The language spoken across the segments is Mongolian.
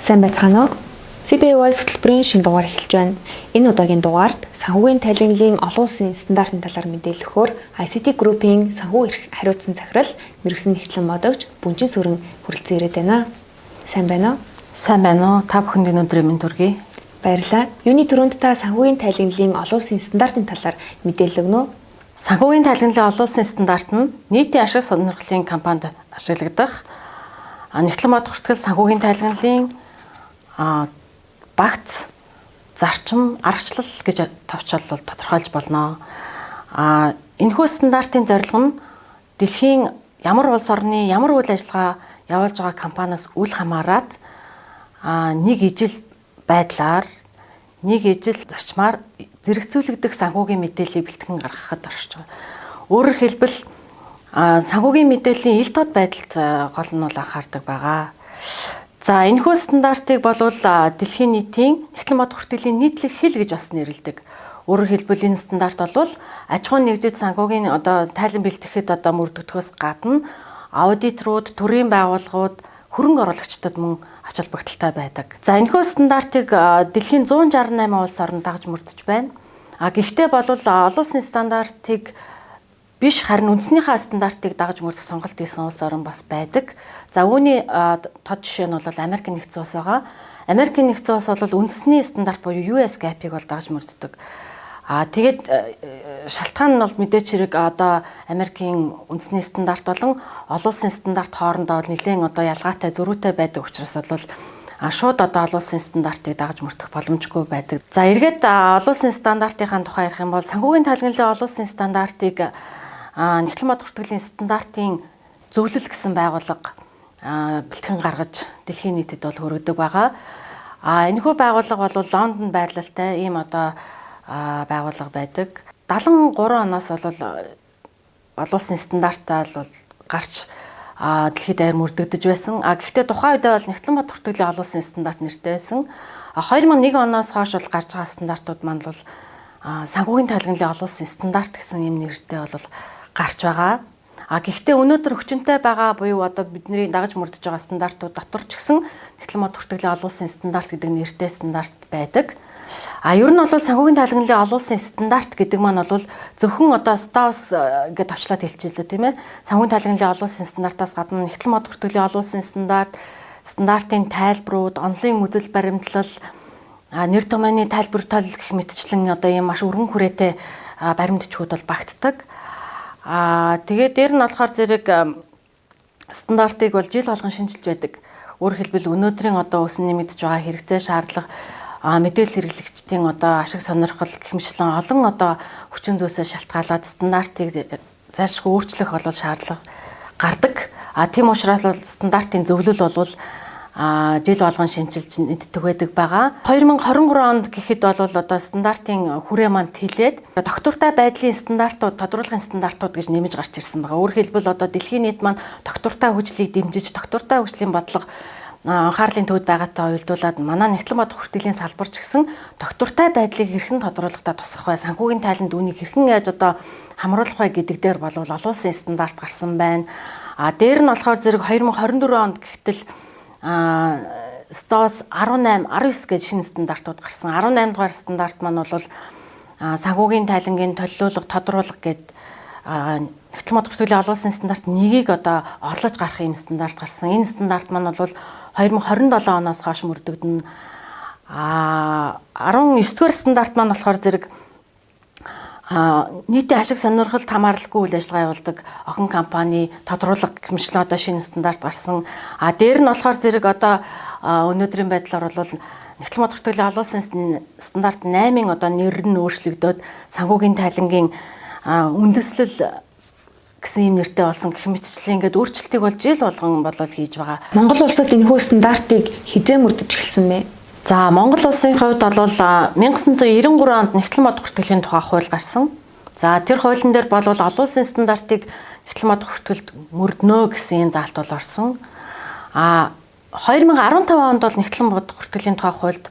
Сайн байцгаана уу? CB Voice хөтөлбөрийн шинэ дугаар эхэлж байна. Энэ удаагийн дугаард санхүүгийн тайлангалын олон улсын стандартын талаар мэдээлэл өгөхөөр ICT Group-ийн санхүү эрх хариуцсан захирал мэргэсэн нэгтлэн модогч Бүнжин Сүрэн хүрэлцэн ирээд байна. Сайн байна уу? Сайн байна уу? Та бүхэнд өнөөдрийн мэнд хүргэе. Баярлалаа. Юуны түрүүнд та санхүүгийн тайлангалын олон улсын стандартын талаар мэдээлэл өгнө үү? Санхүүгийн тайлангалын олон улсын стандарт нь нийтийн ашиг сонирхлын компанид ашиглагдах нэгтлэн мод хүртгэл санхүүгийн тайлангалын багц, зарчим, аргачлал гэж товчолбол тодорхойлж болно. Энэхүү стандартын зорилго нь дэлхийн ямар улс орны ямар үйл ажиллагаа явуулж байгаа компаниас үл хамааран нэг ижил байдлаар нэг ижил зарчмаар зэрэгцүүлэгдэх санхүүгийн мэдээллийг бэлтгэн гаргахад оршиж байгаа. Өөрөөр хэлбэл санхүүгийн мэдээллийн ил тод байдалд гол нь анхаардаг байгаа. За энэхүү стандартыг болвол дэлхийн нийтийн нэгтлэн мод хүртгэлийн нийтлэг хэл гэж бас нэрлэдэг. Өөрөөр хэлбэл энэ стандарт болвол аж ахуйн нэгжид санхүүгийн тайлан бэлтгэхэд мөрдөгдөхөөс гадна аудиторууд, төрийн байгууллагууд, хөрөнгө оруулагчдад мөн ач холбогдолтой байдаг. За энэхүү стандартыг дэлхийн 168 улс орнд дагж мөрдөж байна. Гэхдээ болвол олон улсын стандартыг биш харин үндснийхээ стандартыг дагж мөрдөх сонголт хийсэн улс орн бас байдаг. За үүний тод жишээ нь бол Америк нэгдсэн улс байгаа. Америк нэгдсэн улс бол үндэсний стандарт буюу US GAAP-ыг бол дагж мөрддөг. Тэгээд шалтгаан нь бол мэдээч хэрэг Америкийн үндэсний стандарт болон олон улсын стандарт хоорондоо нэлээд ялгаатай зөрүүтэй байдаг учраас бол шууд олон улсын стандартыг дагж мөрдөх боломжгүй байдаг. За эргээд олон улсын стандартын тухай ярих юм бол санхүүгийн тайлангалын олон улсын стандартыг нэгтлэн мод хүртгэлийн стандартын зөвлөл гэсэн байгууллага бэлтгэн гаргаж дэлхийн нийтэд бол хүргэдэг байгаа. Энэхүү байгууллага бол Лондонд байрлалтай ийм байгууллага байдаг. 73 оноос бол олон улсын стандартаа бол гарч дэлхийд даяар мөрдөгдөж байсан. Гэхдээ тухайн үедээ бол нэгтлэн мод хүртгэлийн олон улсын стандарт нэртэй байсан. 2001 оноос хойш бол гарч байгаа стандартууд маань бол санхүүгийн тайлангалын олон улсын стандарт гэсэн юм нэртэй бол гарч байгаа. Гэхдээ өнөөдөр хүчинтэй байгаа буюу бидний дагаж мөрдөж байгаа стандартууд дотор ч гэсэн нэгтлэн мод хүртгэлийн олон улсын стандарт гэдэг нэртэй стандарт байдаг. Ер нь бол санхүүгийн тайлангалын олон улсын стандарт гэдэг маань бол зөвхөн STOS гэж товчлоод хэлчихлээ тийм ээ. Санхүүгийн тайлангалын олон улсын стандартаас гадна нэгтлэн мод хүртгэлийн олон улсын стандарт, стандартын тайлбарууд, онлын мэдэл баримтлал, нэр томьёоны тайлбар тол гэх мэтчлэн ийм маш өргөн хүрээтэй баримтчгууд бол багтдаг. Тэгээд дээр нь болохоор зэрэг стандартыг бол жил болгон шинжилж байдаг. Өөрөөр хэлбэл өнөөдрийн өсөн нэмэгдэж байгаа хэрэгцээ шаардлага мэдээлэл хэрэглэгчдийн ашиг сонирхол гэмшлэн олон хүчин зүйлсээс шалтгаалаад стандартыг зайлшгүй өөрчлөх бол шаардлага гардаг. Тийм учраас бол стандартын зөвлөл бол жил болгон шинжилж нэгддэг байгаа. 2023 онд гэхэд бол стандартын хүрээ манд хилээд доктортой байдлын стандартууд, тодруулгын стандартууд гэж нэмэж гарч ирсэн байгаа. Өөрөөр хэлбэл дэлхийн нийт маань доктортой хөгжлийг дэмжиж, доктортой хөгжлийн бодлого анхаарлын төвд байгаатай уялдуулаад манай нэгтлэн мод хүртгэлийн салбар ч гэсэн доктортой байдлыг хэрхэн тодруулахдаа тусах вэ? Санхүүгийн тайланд үүнийг хэрхэн яаж хамруулах вэ гэдэг дээр бол олон улсын стандарт гарсан байна. Дээр нь болохоор зэрэг 2024 онд гэтэл STOS 18, 19 гэж шинэ стандартууд гарсан. 18 дугаар стандарт маань бол санхүүгийн тайлангийн төлөвлөлго, тодруулга гэдэг нэгтлэн мод хүртгэлийн олон улсын стандарт нэгийг орлож гарах юм стандарт гарсан. Энэ стандарт маань бол 2027 оноос хойш мөрдөгдөн. 19 дугаар стандарт маань болохоор зэрэг нийтийн ашиг сонирхолд хамааралгүй үйл ажиллагаа явуулдаг охин компани тодруулга гэмшлэн шинэ стандарт гарсан. Дээр нь болохоор зэрэг өнөөдрийн байдлаар бол нэгтлэн мод хүртгэлийн олон улсын стандарт 8-ын нэр нь өөрчлөгдөөд санхүүгийн тайлангийн үндэслэл гэсэн юм нэртэй болсон гэх мэтчлэн ингээд өөрчлөлтийг бол жил болгон хийж байгаа. Монгол улсад энэхүү стандартыг хизээ мөрдөж эхэлсэн бэ? За Монгол улсын хувьд бол 1993 онд нэгтлэн мод хүртгэлийн тухай хууль гарсан. За тэр хуулийн дээр бол олон улсын стандартыг нэгтлэн мод хүртгэлд мөрднө гэсэн заалт бол орсон. 2015 онд бол нэгтлэн мод хүртгэлийн тухай хуульд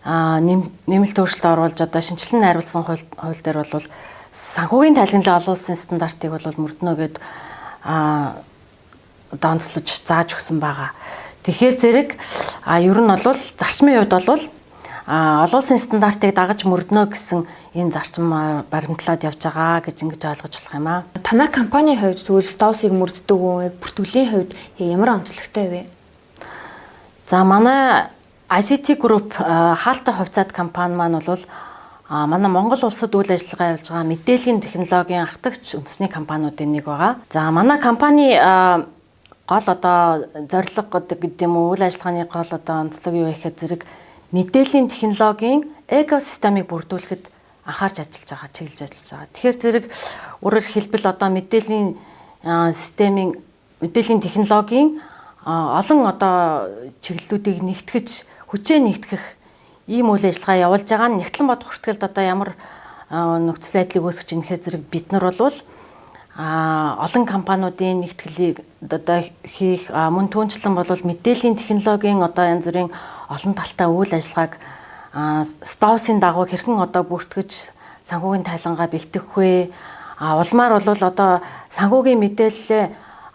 нэмэлт өөрчлөлт оруулж шинжилэн найруулсан хууль дээр бол санхүүгийн тайлангалын олон улсын стандартыг бол мөрднө гэд онцлож зааж өгсөн байгаа. Тэгэхээр зэрэг ер нь бол зарчмын хувьд бол олон улсын стандартыг дагаж мөрднө гэсэн энэ зарчим баримтлаад явж байгаа гэж ингэж ойлгож болох юм аа. Танай компанийн хувьд тэгвэл STOS-ыг мөрддөг үү? Яг бүртгэлийн хувьд ямар онцлогтой вэ? За манай ICT Group хаалттай хувьцаат компани маань бол манай Монгол улсад үйл ажиллагаа явуулж байгаа мэдээллийн технологийн ахтагч үндэсний компаниудын нэг байгаа. За манай компани гол одоо зорилго гэдэг юм уу, үйл ажиллагааны гол одоо онцлог юу вэ гэхээр зэрэг мэдээллийн технологийн экосистемыг бүрдүүлэхэд анхаарч ажиллаж байгаа, чиглэж ажиллаж байгаа. Тэгэхээр зэрэг өөрөөр хэлбэл одоо мэдээллийн системийн мэдээллийн технологийн олон одоо чиглэлүүдийг нэгтгэж хүчээ нэгтгэх ийм үйл ажиллагаа явуулж байгаа. Нэгтлэн бодох хүртгэлд одоо ямар нөхцөл байдлыг үүсгэж ийнэхээ зэрэг бид нар бол олон компаниудын нэгтгэлийг одоо хийх мөн түүнчлэн бол мэдээллийн технологийн одоо янз бүрийн олон талтай үйл ажиллагааг STOS-ын дагуу хэрхэн одоо бүртгэж санхүүгийн тайлангаа бэлтгэх вэ? Улмаар бол одоо санхүүгийн мэдээлэлээ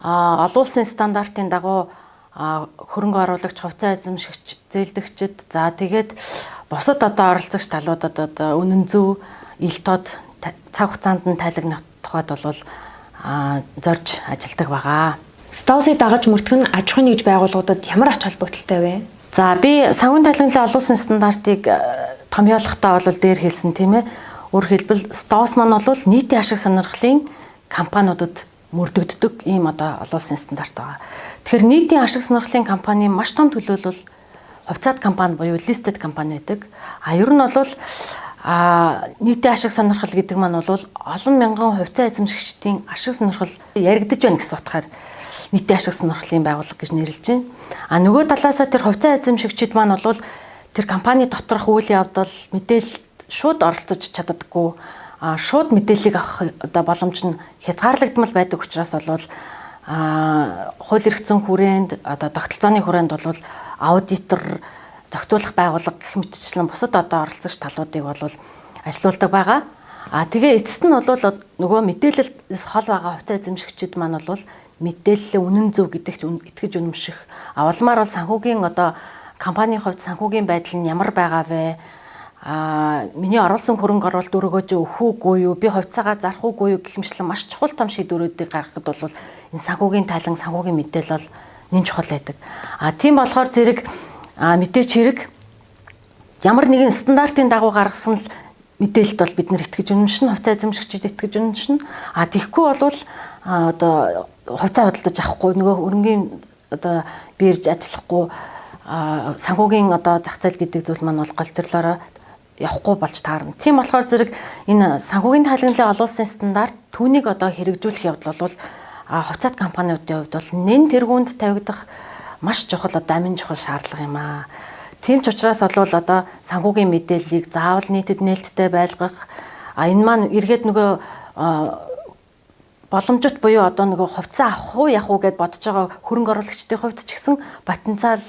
олон улсын стандартын дагуу хөрөнгө оруулагч, хувьцаа эзэмшигч, зээлдэгчид за тэгээд бусад одоо оролцогч талуудад одоо үнэн зөв ил тод цаг хугацаанд нь тайлгнах тухайд бол зорж ажилладаг байгаа. STOS-ыг дагаж мөрдөх нь аж ахуйн нэгж байгууллагуудад ямар ач холбогдолтой вэ? За би санхүүгийн тайлгналын олон улсын стандартыг томьёолохдоо бол дээр хэлсэн тийм ээ. Өөрөөр хэлбэл STOS маань бол нийтийн ашиг сонирхлын компаниудад мөрдөгддөг ийм одоо олон улсын стандарт байгаа. Тэгэхээр нийтийн ашиг сонирхлын компани маш том төлөөлөл хувьцаат компани буюу listed компани байдаг. Ер нь бол нийтийн ашиг сонирхол гэдэг маань бол олон мянган хувьцаа эзэмшигчдийн ашиг сонирхол яригдж байна гэсэн утгаар нийтийн ашиг сонирхлын байгууллага гэж нэрлэж байна. Нөгөө талаасаа тэр хувьцаа эзэмшигчид маань бол тэр компани доторх үйл явдал мэдээлэлд шууд оролцож чаддаггүй. Шууд мэдээллийг авах одоо боломж нь хязгаарлагдмал байдаг учраас бол хууль эрх зүйн хүрээнд одоо тогтолцооны хүрээнд бол аудитор зохицуулах байгууллага гэх мэтчлэн бусад одоо оролцогч талуудыг бол ажилуулдаг байгаа. Тэгээ эцэст нь бол нөгөө мэдээлэлээс хол байгаа хувьцаа эзэмшигчид маань бол мэдээлэл үнэн зөв гэдэгт итгэж үнэмших. Улмаар бол санхүүгийн одоо компанийн хувьд санхүүгийн байдал нь ямар байгаа вэ? Миний оруулсан хөрөнгө оруулалт өргөөж өгөх үгүй юу? Би хувьцаагаа зарах үгүй юу гэх мэтлэн маш чухал том шийдвэрүүдийг гаргахад бол энэ санхүүгийн тайлан, санхүүгийн мэдээлэл бол нэн чухал байдаг. Тийм болохоор зэрэг мэдээч хэрэг ямар нэгэн стандартын дагуу гаргасан л мэдээлэлд бол бид нэр итгэж үнэмшин, хувьцаа эзэмшигчид итгэж үнэмшин. Тэгэхгүй бол одоо хувьцаа худалдаж авахгүй нөгөө өрнгийн одоо биерж ажиллахгүй санхүүгийн одоо зах зээл гэдэг зүйл маань бол гол төрлөөрөө явахгүй болж таарна. Тийм болохоор зэрэг энэ санхүүгийн тайлгналын олон улсын стандарт түүнийг одоо хэрэгжүүлэх явдал бол хувьцаат компаниудын хувьд бол нэн тэргуунд тавигдах маш чухал одоо амин чухал шаардлага юм аа. Тийм ч учраас бол одоо санхүүгийн мэдээллийг заавал нийтэд нээлттэй байлгах энэ маань эргээд нөгөө боломжит буюу одоо нөгөө хувьцаа авах уу явах уу гэд бодож байгаа хөрөнгө оруулагчдын хувьд ч гэсэн потенциал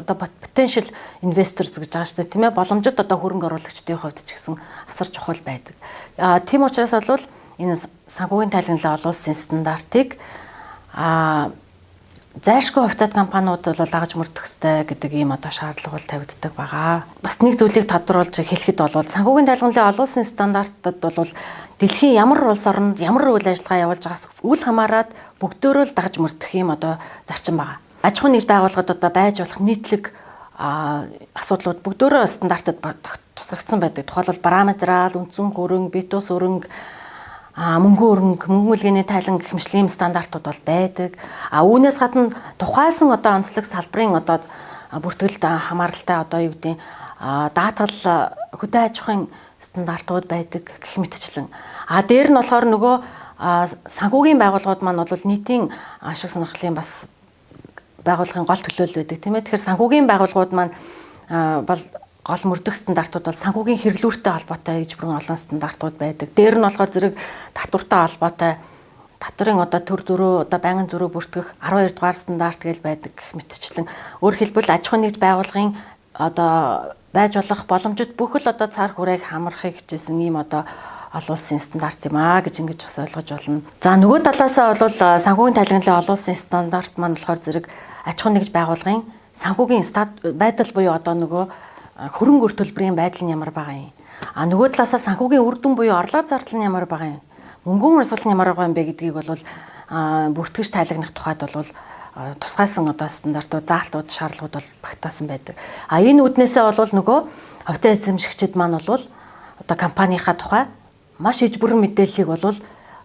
одоо potential investors гэж байгаа шүү дээ тийм ээ боломжит одоо хөрөнгө оруулагчдын хувьд ч гэсэн асар чухал байдаг. Тийм учраас бол энэ санхүүгийн тайлгналын олон улсын стандартыг зайлшгүй хувьцаат компаниуд бол дагаж мөрдөх ёстой гэдэг ийм одоо шаардлага бол тавигддаг байгаа. Бас нэг зүйлийг тодруулж хэлэхэд бол санхүүгийн тайлгналын олон улсын стандартад бол дэлхийн ямар улс орнд ямар үйл ажиллагаа явуулж байгаас үл хамааран бүгдөө л дагаж мөрдөх юм одоо зарчим байгаа. Аж ахуйн нэгж байгууллагад одоо байж болох нийтлэг асуудлууд бүгдөө стандартад тусгагдсан байдаг. Тухайлбал параметрал, үндсэн хөрөнгө, битус хөрөнгө, мөнгө өрнг, мөнгө мүлгээний тайлан гэх мэт ийм стандартууд бол байдаг. Үүнээс гадна тухайлсан одоо онцлог салбарын одоо бүртгэлд хамааралтай одоо юу гэдэг даатгал хөдөө аж ахуйн стандартууд байдаг гэх мэтчлэн. Дээр нь болохоор нөгөө санхүүгийн байгууллагууд маань бол нийтийн ашиг сонирхлын бас байгууллагын гол төлөөлөл байдаг тийм ээ. Тэгэхээр санхүүгийн байгууллагууд маань бол гол мөрдөх стандартууд бол санхүүгийн хэрэглүүртэй холбоотой гэж бүрэн олон стандартууд байдаг. Дээр нь болохоор зэрэг татвартай холбоотой татварын одоо төр зөрөө одоо байнгын зөрөө бүртгэх 12 дугаар стандарт гэж байдаг гэх мэтчлэн. Өөрөөр хэлбэл аж ахуйн нэгж байгууллагын одоо байж болох боломжит бүх л одоо цаар хүрээг хамрахыг хичээсэн ийм одоо олон улсын стандарт юм аа гэж ингэж бас ойлгож байна. За нөгөө талаасаа бол санхүүгийн тайлгналын олон улсын стандарт маань болохоор зэрэг аж ахуйн нэгж байгууллагын санхүүгийн байдал буюу одоо нөгөө хөрөнгө өр төлбөрийн байдал нь ямар байгаа юм. Нөгөө талаасаа санхүүгийн үр дүн буюу орлого зардал нь ямар байгаа юм. Мөнгөн урсгал нь ямар байгаа юм бэ гэдгийг бол бүртгэж тайлагнах тухайд бол тусгайсан одоо стандартууд, заалтууд, шаардлагууд бол багтаасан байдаг. Энэ үднээсээ бол нөгөө хувьцаа эзэмшигчид маань бол одоо компанийнхаа тухай маш иж бүрэн мэдээллийг бол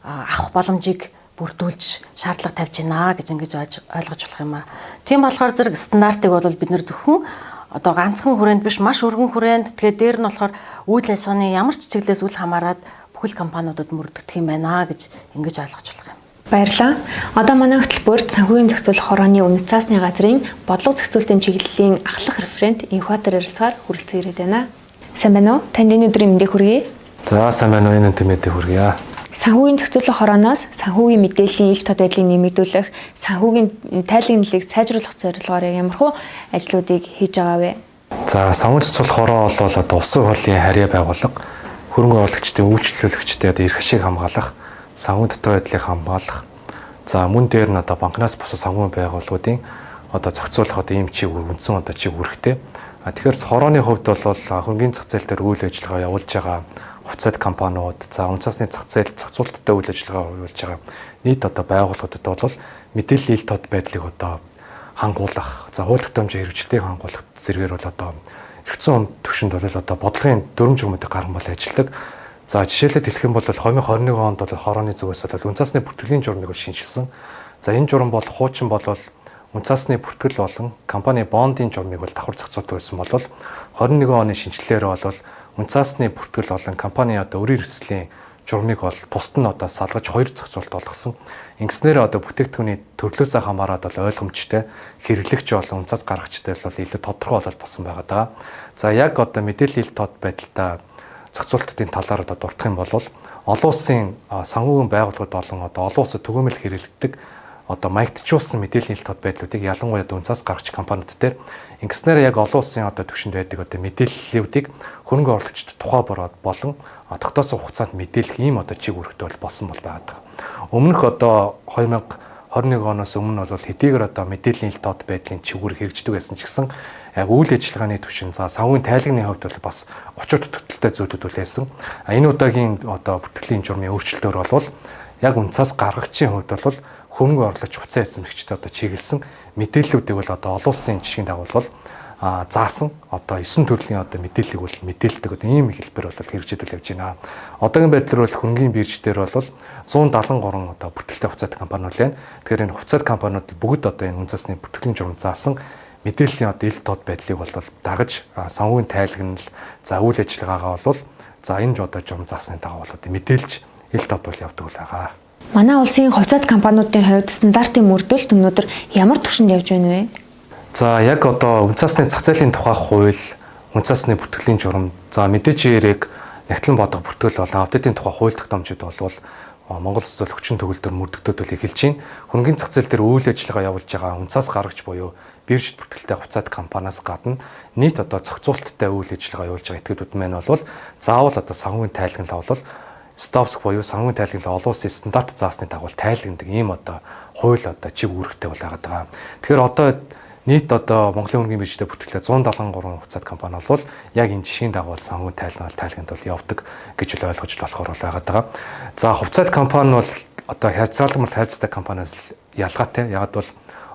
авах боломжийг бүрдүүлж шаардлага тавьж байна гэж ингэж ойлгож болох юм аа. Тийм болохоор зэрэг стандартыг бол бид нэр зөвхөн одоо ганцхан хүрээнд биш маш өргөн хүрээнд тэгээд дээр нь болохоор үйл ажиллагааны ямар ч чиглэлээс үл хамааран бүхэл компаниудад мөрдөгдөх юм байна гэж ингэж ойлгож болох юм. Баярлалаа. Одоо манай хөтөлбөрт санхүүгийн зохицуулах хорооны үнэт цаасны газрын бодлого зохицуулалтын чиглэлийн ахлах референт Инхбатар ярилцгаар хүрэлцэн ирээд байна. Сайн байна уу? Танд энэ өдрийн мэндийг хүргэе. За сайн байна уу? Энэ тэмээдийг хүргье. Санхүүгийн зохицуулах хорооноос санхүүгийн мэдээллийн ил тод байдлыг нэмэгдүүлэх, санхүүгийн тайлагналыг сайжруулах зорилгоор ямархуу ажлуудыг хийж байгаа вэ? За санхүүгийн зохицуулах хороо бол одоо усан хурлын харьяа байгууллага, хөрөнгө оруулагчдын үйлчлүүлэгчдэд эрх ашиг хамгаалах, санхүүгийн дотоод байдлыг хамгаалах. За мөн дээр нь одоо банкнаас бусад санхүүгийн байгууллагуудын одоо зохицуулах одоо ийм чиг үндсэн одоо чиг үүрэгтэй. Тэгэхээр хорооны хувьд бол хөрөнгөний зах зээл дээр үйл ажиллагаа явуулж байгаа хувьцаат компаниуд, за үнцасны зах зээл зохицуулалттай үйл ажиллагаа явуулж байгаа нийт одоо байгууллагуудад бол мэдээллийн ил тод байдлыг одоо хангуулах, за хууль тогтоомжийн хэрэгжилтийг хангуулах зэргээр бол одоо эргэцэн түвшинд бол одоо бодлогын дүрм журмуудыг гарган бол ажилладаг. За жишээлбэл хэлэх юм бол 2021 онд бол хорооны зүгээс бол үнцасны бүртгэлийн журмыг шинжилсэн. За энэ журам бол хуучин бол үнцасны бүртгэл болон компани бондын журмыг бол давхар зохицуулдаг байсан бол 21 оны шинжилгээр бол үнцасны бүртгэл болон компани одоо өрийн эрсдлийн журмыг бол тусад нь одоо салгаж хоёр зохицуулалт болгосон. Ингэснээр одоо бүтээгдэхүүний төрлөөсөө хамаарат бол ойлгомжтой хэрэглэгч болон үнцас гаргагчтай бол илүү тодорхой бол болсон байгаа даа. За яг одоо мэдээлэл тод байдалтай зохицуулалтын талаар одоо дурдах юм бол олон улсын санхүүгийн байгууллагууд болон одоо олон улсад түгээмэл хэрэглэдэг одоо маягтжуулсан мэдээллийн тод байдлуудыг ялангуяа үнцас гаргагч компаниуд дээр ингэснээр яг олон улсын одоо түвшинд байдаг одоо мэдээллүүдийг хөрөнгө оруулагчид тухай болон тогтоосон хугацаанд мэдээлэх ийм одоо чиг үүрэгтэй болсон бол байгаа. Өмнөх одоо 2021 оноос өмнө бол хэдийгээр одоо мэдээллийн тод байдлын чиг үүрэг хэрэгждэг байсан ч гэсэн яг үйл ажиллагааны түвшин за санхүүгийн тайлагны хувьд бол бас учир дутагдaltaй зүйлүүд үлээсэн. Энэ удаагийн одоо бүртгэлийн журмын өөрчлөлтөөр бол яг үнцас гаргагчийн хувьд бол хөрөнгө оруулагч хувьцаа эзэмшигчтэй одоо чиглэсэн мэдээллүүдийг бол одоо олон улсын жишгийн дагуу заасан одоо 9 төрлийн одоо мэдээллийг бол мэдээлдэг одоо ийм хэлбэр бол хэрэгжүүлэл явж байна. Одоогийн байдлаар бол хөрөнгөний бирж дээр бол 173 одоо бүртгэлтэй хувьцаат компаниуд байна. Тэгэхээр энэ хувьцаат компаниуд бүгд одоо энэ үнцасны бүртгэлийн журам заасан мэдээллийн одоо ил тод байдлыг бол дагаж санхүүгийн тайлагнал за үйл ажиллагаагаа бол за энэ одоо журам заасны дагуу бол одоо мэдээлж ил тод бол явдаг л байгаа. Манай улсын хувьцаат компаниудын хувьд стандартын мөрдөлт өнөөдөр ямар түвшинд явж байна вэ? За яг одоо үнцасны зах зээлийн тухай хууль, үнцасны бүртгэлийн журам, за мэдээж хэрэг нягтлан бодог бүртгэл болон аудитын тухай хууль тогтоомжууд бол Монгол Улс төр хүчин төгөлдөр мөрдөгдөд эхэлж байна. Хөрөнгөний зах зээл дээр үйл ажиллагаа явуулж байгаа үнцас гаргагч буюу биржид бүртгэлтэй хувьцаат компаниас гадна нийт одоо зохицуулалттай үйл ажиллагаа явуулж байгаа этгээдүүд маань бол заавал одоо санхүүгийн тайлагналаа бол Стовск буюу санхүүгийн тайлагнал олон улсын стандарт заасны дагуу тайлагнадаг ийм одоо хууль одоо чиг үүрэгтэй бол байгаа. Тэгэхээр одоо нийт одоо Монголын хөрөнгөний биржтэй бүртгэлтэй 173 хувьцаат компани бол яг энэ жишгийн дагуу санхүүгийн тайлагналд бол явдаг гэж ойлгож болохоор байгаа. За хувьцаат компани бол одоо хязгаарлалт хайрцагтай компаниас ялгаатай. Ягаад бол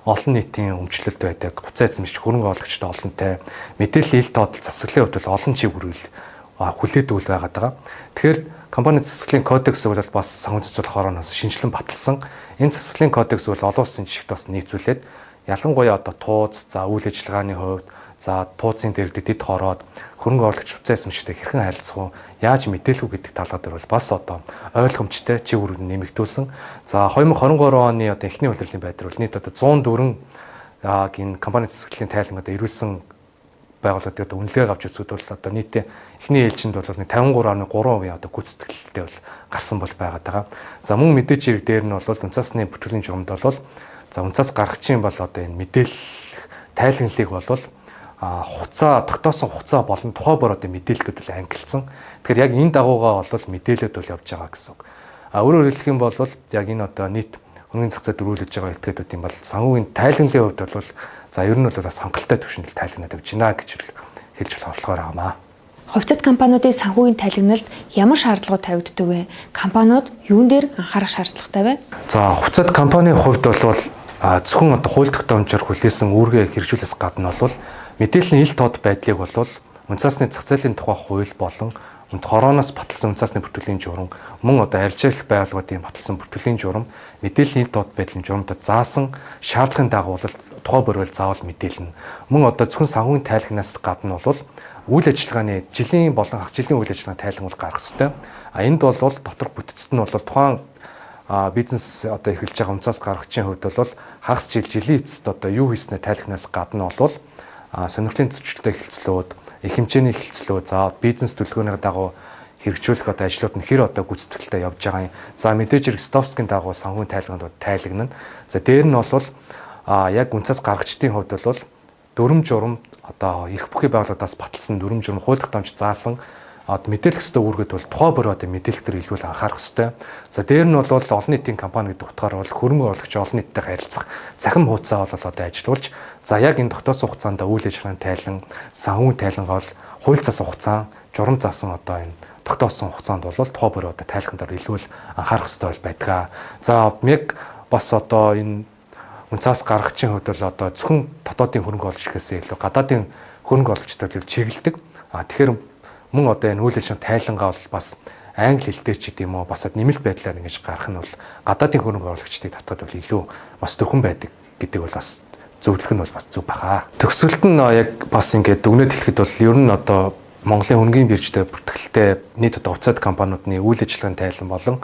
олон нийтийн өмчлөлт байдаг. Хувьцаа эзэмшигч хөрөнгө оруулагчтай олонтой мэдээллийн ил тод засаглалын хувьд бол олон чиг үүрэл хүлээдэг үл байгаа. Тэгэхээр компани засаглалын кодекс бол бас санхүүгийн зохицуулах хорооноос шинжилэн баталсан. Энэ засаглалын кодекс бол олон улсын жишгт бас нийцүүлээд ялангуяа одоо тууз, за үйл ажиллагааны хувьд, за тууцын дээр дэд хороод хөрөнгө оруулагч хувьцаа эзэмшигчтэй хэрхэн харилцах уу, яаж мэдээлэх үү гэдэг талаар бол бас одоо ойлгомжтой чиг үүрэг нэмэгдүүлсэн. За 2023 оны одоо эхний улирлын байдлаар бол нийт одоо 104 энэ компани засаглалын тайлангаад ирүүлсэн байгууллагууд одоо үнэлгээ авч үзэхэд бол одоо нийтээ эхний ээлжинд бол 53.3% одоо гүйцэтгэлтэй бол гарсан бол байгаа. За мөн мэдээж хэрэг дээр нь бол үнцасны бүртгэлийн журмд бол за үнцас гаргагчийн бол одоо энэ мэдээлэх тайлагналыг бол хугацаа тогтоосон хугацаа болон тухай бүр одоо мэдээлэх гэдэг л ангилсан. Тэгэхээр яг энэ дагуугаа бол мэдээлэлд бол явж байгаа гэсэн үг. Өөрөөр хэлэх юм бол яг энэ одоо нийт мөнгөний зах зээл дөрвөлж байгаа этгээдүүдийн бол санхүүгийн тайлагнлын хувьд бол за ер нь бол бас хангалттай түвшинд тайлагнаад явж байна гэж хэлж болохоор байгаамаа. Хувьцат компаниудын санхүүгийн тайлагналд ямар шаардлагууд тавигддаг вэ? Компаниуд юун дээр анхаарах шаардлагатай вэ? За хувьцат компанийн хувьд бол зөвхөн хууль тогтоомжоор хүлээсэн үүргээ хэрэгжүүлээс гадна бол мэдээллийн ил тод байдлыг бол үнцаасны зах зээлийн тухай хууль болон хорооноос баталсан үнцаасны бүртгэлийн журам мөн арилжаалах байгууллагуудын баталсан бүртгэлийн журам мэдээллийн ил тод байдлын журамдад заасан шаардлагын дагуу тухай бүрэл заавал мэдээлнэ. Мөн зөвхөн санхүүгийн тайлагнаас гадна бол үйл ажиллагааны жилийн болон хагас жилийн үйл ажиллагааны тайлбар гаргах ёстой. Энд бол доторх бүтцэд нь бол тухайн бизнес эхэлж байгаа үнцаас гаргагчийн хувьд бол хагас жилийн эцэст юу хийснэ тайлагнаас гадна бол сонирхлын төсвөлтэй хэлцлүүд, их хэмжээний хэлцлүүд, за бизнес төлөвлөгөөний дагуу хэрэгжүүлэх ажлууд нь хэр гүйцэтгэлтэй явж байгаа юм. За мэдээж хэрэг Стовскийн дагуу санхүүгийн тайлагнууд тайлагнана. За дээр нь бол яг үнцаас гаргагчдын хувьд бол дүрм журам эрх бүхий байгууллагаас баталсан дүрм журам хууль тогтоомж заасан мэдээлэх ёстой үүргэд бол тухай бүр мэдээлэх төр илүү анхаарах ёстой. За дээр нь бол олон нийтийн компани гэдэг утгаараа бол хөрөнгө оруулагч олон нийтэд харилцах цахим хуудасаа бол ажиллуулж за яг энэ тогтоосон хугацаанд үйл ажиллагааны тайлан, санхүүгийн тайлан бол хуульцаас хугацаа, журам заасан энэ тогтоосон хугацаанд бол тухай бүр тайлахын дор илүү анхаарах ёстой бол байдаг. За яг бас энэ үнцаас гаргагчийн хувьд бол зөвхөн дотоодын хөрөнгө оруулагч гэхээсээ илүү гадаадын хөрөнгө оруулагчдад чиглэдэг. Тэгэхээр мөн энэ үйл ажиллагааны тайлангаа бол бас англи хэл дээр ч гэдэм үү бас нэмэлт байдлаар ингэж гарах нь бол гадаадын хөрөнгө оруулагчдыг татгаад бол илүү бас төхөн байдаг гэдэг бол бас зөвлөх нь бол бас зөв баха. Төгсгөлт нь яг бас ингээд дүгнэлт хэлэхэд бол ер нь Монголын хөрөнгөний биржтэй бүртгэлтэй нийт хувьцат компаниудын үйл ажиллагааны тайлан болон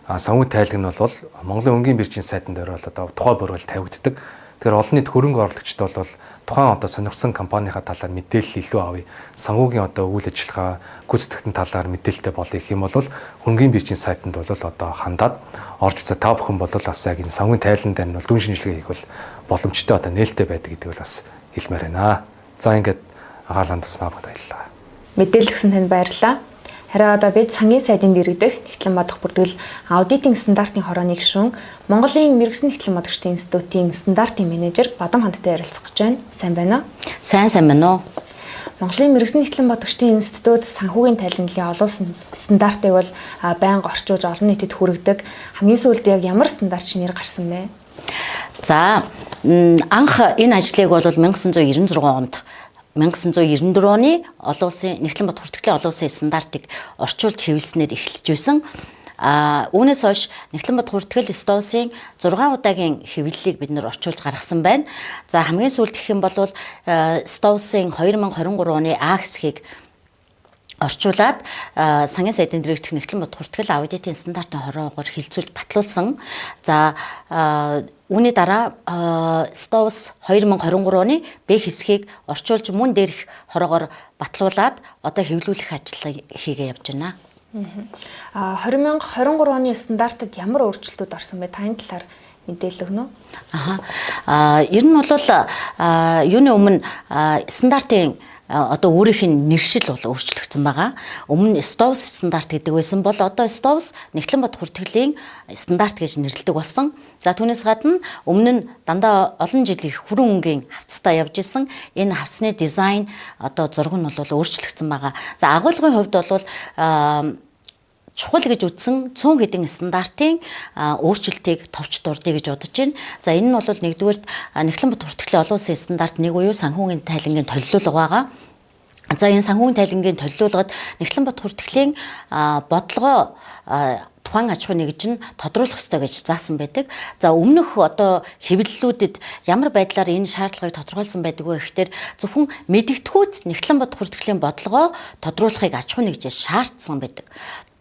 санхүүгийн тайлаг нь бол Монголын хөрөнгөний биржийн сайтан дээр бол тухай бүрэл тавигддаг. Тэгэхээр олон нийт хөрөнгө оруулагчид бол тухайн сонирхсан компанийнхаа талаар мэдээлэл илүү авъя. Санхүүгийн үйл ажиллагаа гүйцэтгэхтэн талаар мэдээлэлтэй болъё гэх юм бол хөрөнгөний биржийн сайтанд бол хандаад орж үзээ та бүхэн бол бас яг энэ санхүүгийн тайлан дээр нь дүн шинжилгээ хийх бол боломжтой нээлттэй байдаг гэдэг бол бас хэлмээр байна. За ингээд агаал хандсан намайг баярлалаа. Мэдээлэл өгсөн танд баярлалаа. Харин бид сангийн сайдын дэргэдэх Нэгтлэн бодох бүртгэл аудитын стандартын хорооны гишүүн Монголын мэргэжсэн Нэгтлэн бодогчдын институтын стандартын менежер Бадам хандтай ярилцах гэж байна. Сайн байна уу? Сайн байна уу? Монголын мэргэжсэн Нэгтлэн бодогчдын институт санхүүгийн тайланлын олон стандартыг бол байнга орчуулж олон нийтэд хүргэдэг. Хамгийн сүүлд яг ямар стандарт шинээр гарсан бэ? За анх энэ ажлыг бол 1996 онд 1994 оны олон улсын Нэгтлэн бодох бүртгэлийн олон улсын стандартыг орчуулж хэвлэснээр эхэлж байсан. Үүнээс хойш Нэгтлэн бодох бүртгэл СТО-сын 6 удаагийн хэвлэлийг бид нэр орчуулж гаргасан байна. За хамгийн сүүлд гэх юм бол СТО-сын 2023 оны А хэсгийг орчуулад сангийн сайдын дэргэдэх Нэгтлэн бодох бүртгэл аудитын стандартын хороогоор хилцүүлж батлуулсан. За үүний дараа СТО-с 2023 оны Б хэсгийг орчуулж мөн дээрх хороогоор батлуулад одоо хэвлүүлэх ажлыг хийгээ явж байна. 2023 оны стандартад ямар өөрчлөлтүүд орсон бэ? Таны талаар мэдээлэл өгнө үү? Ер нь бол юуны өмнө стандартын өөрийнх нь нэршил бол өөрчлөгдсөн байгаа. Өмнө СТОВС стандарт гэдэг байсан бол одоо СТОВС Нэгтлэн бодох бүртгэлийн стандарт гэж нэрлэдэг болсон. За түүнээс гадна өмнө нь дандаа олон жилийн хүрэн өнгийн хавцтай явж исэн энэ хавцны дизайн зураг нь бол өөрчлөгдсөн байгаа. За агуулгын хувьд бол чухал гэж үзсэн 100 хэдэн стандартын өөрчлөлтийг товч дурдъя гэж бодож байна. За энэ нь бол нэгдүгээр Нэгтлэн бодох бүртгэлийн олон улсын стандарт нэг уу санхүүгийн тайлангийн төлөвлөлт байгаа. За энэ санхүүгийн тайлангийн төлөвлөлгөд Нэгтлэн бодох бүртгэлийн бодлогоо тухайн аж ахуйн нэгж нь тодруулах ёстой гэж заасан байдаг. За өмнөх хэвлэлүүдэд ямар байдлаар энэ шаардлагыг тодорхойлсон байдаг вэ гэхээр зөвхөн мэдэгдэхүйц Нэгтлэн бодох бүртгэлийн бодлогоо тодруулахыг аж ахуйн нэгжээс шаардсан байдаг.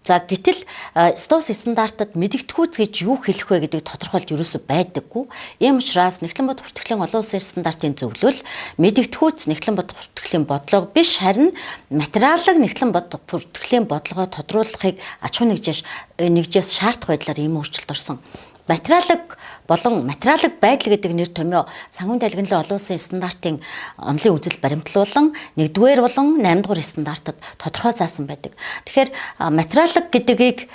За гэтэл СТОВС стандартад мэдэгдэхүйц гэж юу хэлэх вэ гэдгийг тодорхойлж ерөөсөй байдаггүй. Ийм учраас Нэгтлэн бодох бүртгэлийн олон улсын стандартын зөвлөл мэдэгдэхүйц Нэгтлэн бодох бүртгэлийн бодлого биш харин материалыг Нэгтлэн бодох бүртгэлийн бодлогоо тодруулахыг аж ахуйн нэгжээс шаардах байдлаар ийм өөрчлөлт орсон. Материалыг болон материалыг байдал гэдэг нэр томьёо санхүүгийн тайлгнлын олон улсын стандартын онолын үзэл баримтлуулан 1-р болон 8-р стандартад тодорхой заасан байдаг. Тэгэхээр материалыг гэдгийг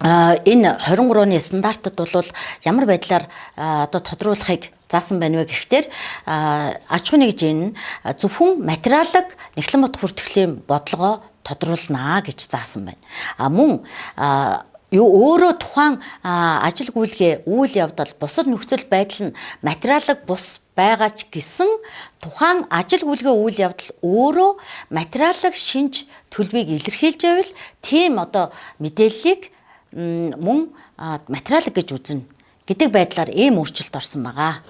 энэ 23 оны стандартад бол ямар байдлаар одоо тодруулахыг заасан байна вэ гэхтэр аж ахуйн нэгжийн зөвхөн материалыг нэгтлэн бод хүртгэлийн бодлогоо тодруулнаа гэж заасан байна. Мөн өөрөө тухайн ажил гүйцэтгэх үйл явдал бусад нөхцөл байдал нь материалыг бус байгаач гэсэн тухайн ажил гүйцэтгэх үйл явдал өөрөө материалыг шинж төлбийг илэрхийлж байвал тийм одоо мэдээллийг мөн материалыг гэж үзнэ гэдэг байдлаар ийм өөрчлөлт орсон байгаа.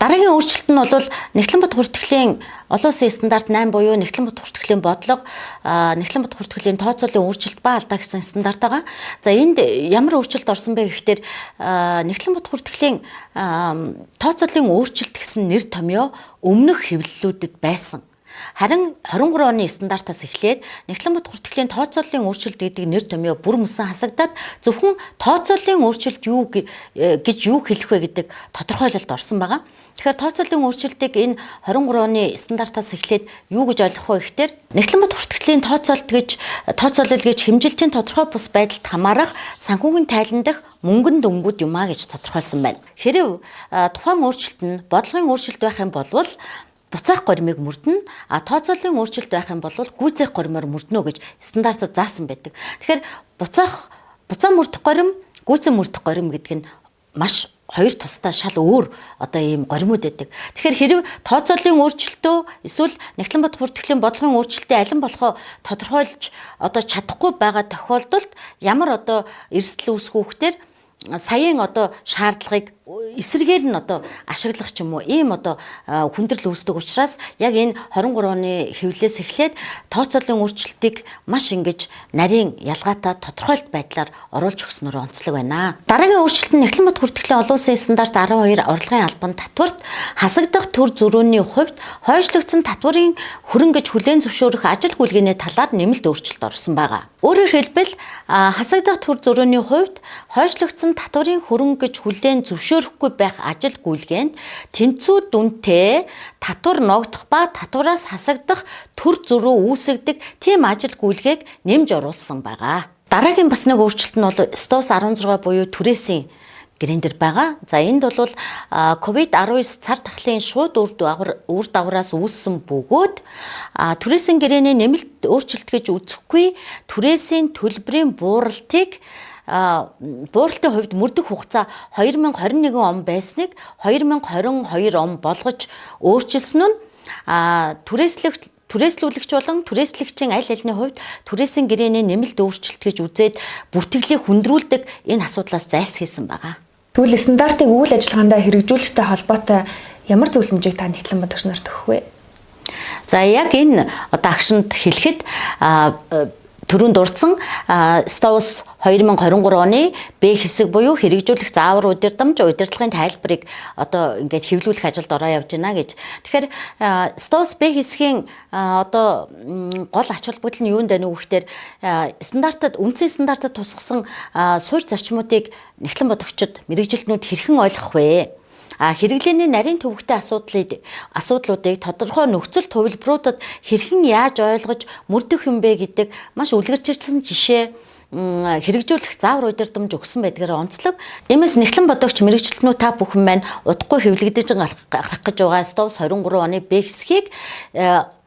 Дараагийн өөрчлөлт нь бол нэгтлэн бод хүртгэлийн олон улсын стандарт 8 буюу нэгтлэн бод хүртгэлийн бодлого, нэгтлэн бод хүртгэлийн тооцооллын өөрчлөлт ба алдаа гэсэн стандарт байгаа. За энд ямар өөрчлөлт орсон бэ гэхээр нэгтлэн бод хүртгэлийн тооцооллын өөрчлөлт гэсэн нэр томьёо өмнөх хэвлэлүүдэд байсан. Харин 23 оны стандартаас эхлээд нэгтлэн бод хүртгэлийн тооцооллын өөрчлөлт гэдэг нэр томьёо бүр мөсөн хасагдаад зөвхөн тооцооллын өөрчлөлт юу гэж юу хэлэх вэ гэдэг тодорхойлолт орсон байгаа. Тэгэхээр тооцооллын өөрчлөлтийг энэ 23 оны стандартаас эхлээд юу гэж ойлгох вэ гэхээр нэгтлэн бод хүртгэлийн тооцоолол гэж хэмжилтийн тодорхой бус байдалд хамаарах санхүүгийн тайлан дах мөнгөн дөнгүүд юмаа гэж тодорхойлсон байна. Хэрэв тухайн өөрчлөлт нь бодлогын өөрчлөлт байх юм бол буцаах горимыг мөрдөнө, тооцооллын өөрчлөлт байх юм бол гүйцээх горимоор мөрдөнө гэж стандартад заасан байдаг. Тэгэхээр буцаа мөрдөх горим, гүйцэн мөрдөх горим гэдэг нь маш хоёр тусдаа шал өөр одоо ийм горимуд байдаг. Тэгэхээр хэрэв тооцооллын өөрчлөлтөө эсвэл нэгтлэн бод хүртгэлийн бодлогын өөрчлөлтөө алин болохоо тодорхойлж одоо чадахгүй байгаа тохиолдолд ямар одоо эрсдэл үүсэх вэ гэхээр саяын одоо шаардлагыг эсрэгээр нь одоо ашиглах ч юм уу ийм одоо хүндрэл үүсдэг учраас яг энэ 23 оны хэвлэлээс эхлээд тооцооллын өөрчлөлтийг маш ингэж нарийн ялгаатай тодорхойлт байдлаар оруулж өгснөөр онцлог байна. Дараагийн өөрчлөлт нь нэгтлэн бод хүртгэлийн олон улсын стандарт 12 орлогын албан татварт хасагдах төр зөрүүний хувьд хойшлогдсон татварын хөрөнгө гэж хүлээн зөвшөөрөх ажил гүйцэтгэхний талаар нэмэлт өөрчлөлт орсон байгаа. Өөрөөр хэлбэл хасагдах төр зөрүүний хувьд хойшлогдсон татварын хөрөнгө гэж хүлээн зөвшөөрөхгүй байх ажил гүйцэтгэнд тэнцүү дүнтэй татвар ногдох ба татвараас хасагдах төр зөрүү үүсгдэг тийм ажил гүйцэтгийг нэмж оруулсан байгаа. Дараагийн бас нэг өөрчлөлт нь бол STOS 16 буюу түрээсийн гэрэн дээр байгаа. За энд бол COVID-19 цар тахлын шууд үр дагавраас үүссэн бөгөөд түрээсийн гэрээний нэмэлт өөрчлөлт гэж үзэхгүй түрээсийн төлбөрийн бууралтын хувьд мөрдөх хугацаа 2021 он байсныг 2022 он болгож өөрчилсөн нь түрээслүүлэгч болон түрээслэгчийн аль алины хувьд түрээсийн гэрээний нэмэлт өөрчлөлт гэж үзээд бүртгэлийг хүндрүүлдэг энэ асуудлаас зайлсхийсэн байгаа. Тэгвэл стандартыг үйл ажиллагаандаа хэрэгжүүлэхтэй холбоотой ямар зөвлөмжийг та нэгтлэн бодогч нарт өгөх вэ? За яг энэ одоо агшинд хэлэхэд түрүүнд дурдсан STOS 2023 оны Б хэсэг буюу хэрэгжүүлэх заавар удирдлагын тайлбарыг одоо ингээд хэвлүүлэх ажилд ороо явж байна гэж. Тэгэхээр STOS Б хэсгийн одоо гол ач холбогдол нь юунд байна вэ гэхээр үндсэн стандартад тусгасан суурь зарчмуудыг нэгтлэн бодогчид мэрэгжилтнүүд хэрхэн ойлгох вэ? Хэрэглээний нарийн төвөгтэй асуудлуудыг тодорхой нөхцөл төвлөрүүдэд хэрхэн яаж ойлгож мөрдөх юм бэ гэдэг маш үлгэрчилсэн жишээ хэрэгжүүлэх заавар удирдамж өгсөн байдгаар онцлог. Иймээс нэгтлэн бодогч мэрэгчлэнүүд та бүхэн маань удахгүй хэвлэгдэж гарах гэж байгаа STOS 23 оны Б хэсгийг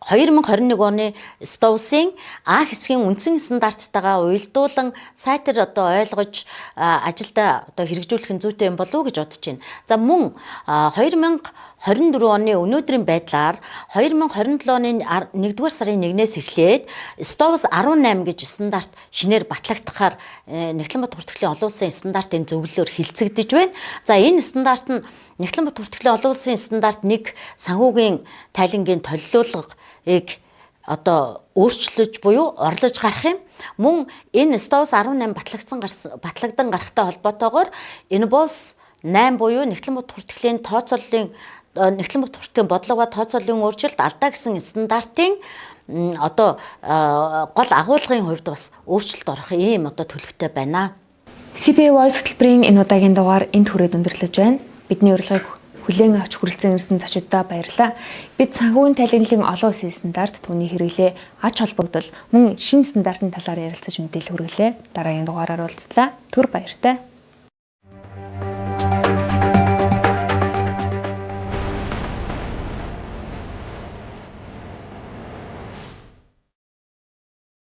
2021 оны STOS-ийн А хэсгийн үндсэн стандарттайгаа уялдуулан сайтар одоо ойлгож ажилдаа одоо хэрэгжүүлэх нь зүйтэй юм болов уу гэж бодож байна. За мөн 2024 оны өнөөдрийн байдлаар 2027 оны 1-р сарын 1-ээс эхлээд STOS 18 гэж стандарт шинээр батлагдахаар нэгтлэн бод хүртгэлийн олон улсын стандартын зөвлөлөөр хилцэгдэж байна. За энэ стандарт нь нэгтлэн бод хүртгэлийн олон улсын стандарт 1 санхүүгийн тайлангийн толилуулгыг одоо өөрчлөж буюу орлож гарах юм. Мөн энэ STOS 18 батлагдсан гарахтай холбоотойгоор энэ бос 8 буюу нэгтлэн бод хүртгэлийн нэгтлэн бод хүртгэлийн бодлого ба тооцооллын өөрчлөлт алдаа гэсэн стандартын одоо гол агуулгын хувьд бас өөрчлөлт орох ийм одоо төлөвтэй байна. CPA Voice хөтөлбөрийн энэ удаагийн дугаар энд хүрээд өндөрлөж байна. Бидний урилгыг Хүлээн авч хүрэлцэн ирсэн зочдод баярлалаа. Бид санхүүгийн талхимлын олон улсын стандарт, түүний хэрэглээ, ач холбогдол, мөн шинэ стандартын талаар ярилцаж мэдээлэл хүргэлээ. Дараагийн дугаараар уулзлаа. Түр баяртай.